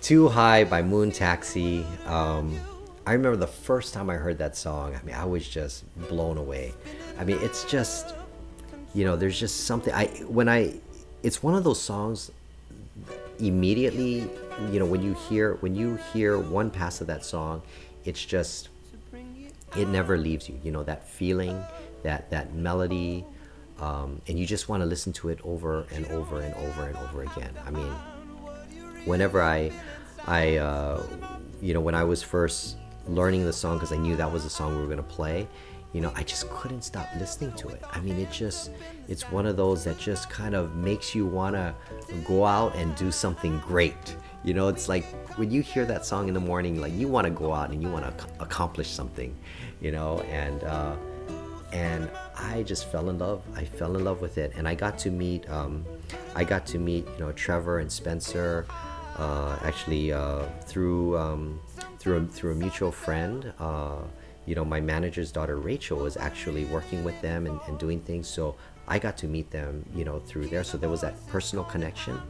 Too High by Moon Taxi. I remember the first time I heard that song. I mean, I was just blown away. I mean, it's just, there's just something. It's one of those songs. Immediately, when you hear one pass of that song, it's just, it never leaves you. That feeling, that melody, and you just want to listen to it over and over and over and over again. I mean, whenever when I was first learning the song, because I knew that was the song we were going to play, I just couldn't stop listening to it. I mean, it's one of those that just kind of makes you want to go out and do something great. It's like when you hear that song in the morning, like you want to go out and you want to accomplish something, and I just fell in love. I fell in love with it, and I got to meet Trevor and Spencer, actually through a mutual friend. My manager's daughter Rachel was actually working with them and doing things, so I got to meet them, through there. So there was that personal connection.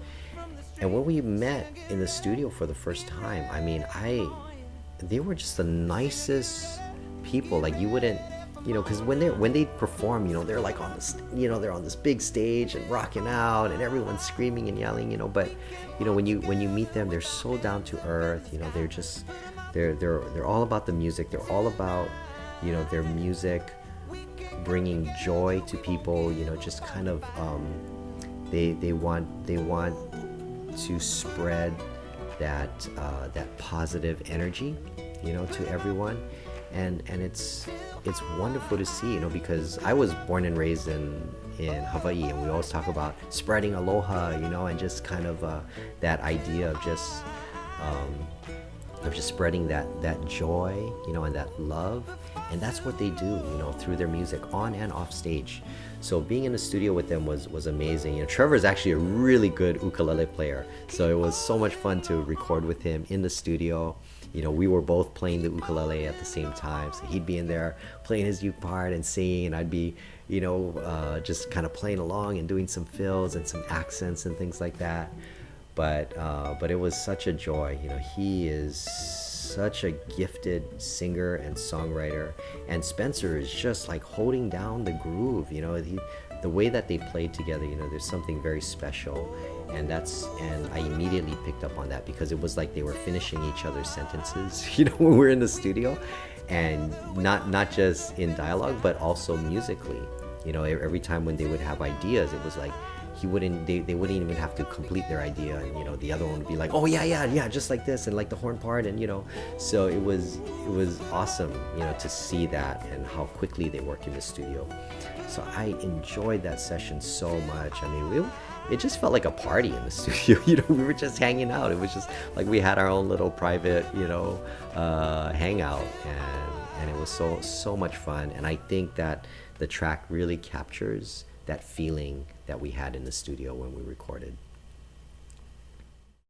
And when we met in the studio for the first time, I mean, they were just the nicest people. Like you wouldn't, because when they perform, they're like on this, they're on this big stage and rocking out, and everyone's screaming and yelling, But when you meet them, they're so down to earth. They're just they're all about the music. They're all about their music bringing joy to people. Just kind of they want to spread that positive energy, to everyone, and it's wonderful to see, because I was born and raised in Hawaii, and we always talk about spreading aloha, and just kind of that idea of just spreading that joy, and that love, and that's what they do, through their music on and off stage. So being in the studio with them was amazing. Trevor is actually a really good ukulele player, so it was so much fun to record with him in the studio. We were both playing the ukulele at the same time, so he'd be in there playing his uke part and singing, and I'd be, just kind of playing along and doing some fills and some accents and things like that. But it was such a joy. He is such a gifted singer and songwriter, and Spencer is just like holding down the groove. The way that they played together, there's something very special, and I immediately picked up on that, because it was like they were finishing each other's sentences, when we were in the studio, and not just in dialogue, but also musically. Every time when they would have ideas, it was like they wouldn't even have to complete their idea, and the other one would be like, oh yeah, just like this, and like the horn part, and so it was awesome, to see that and how quickly they work in the studio. So I enjoyed that session so much. I mean, it just felt like a party in the studio. We were just hanging out. It was just like we had our own little private, hangout, and it was so much fun. And I think that the track really captures that feeling that we had in the studio when we recorded.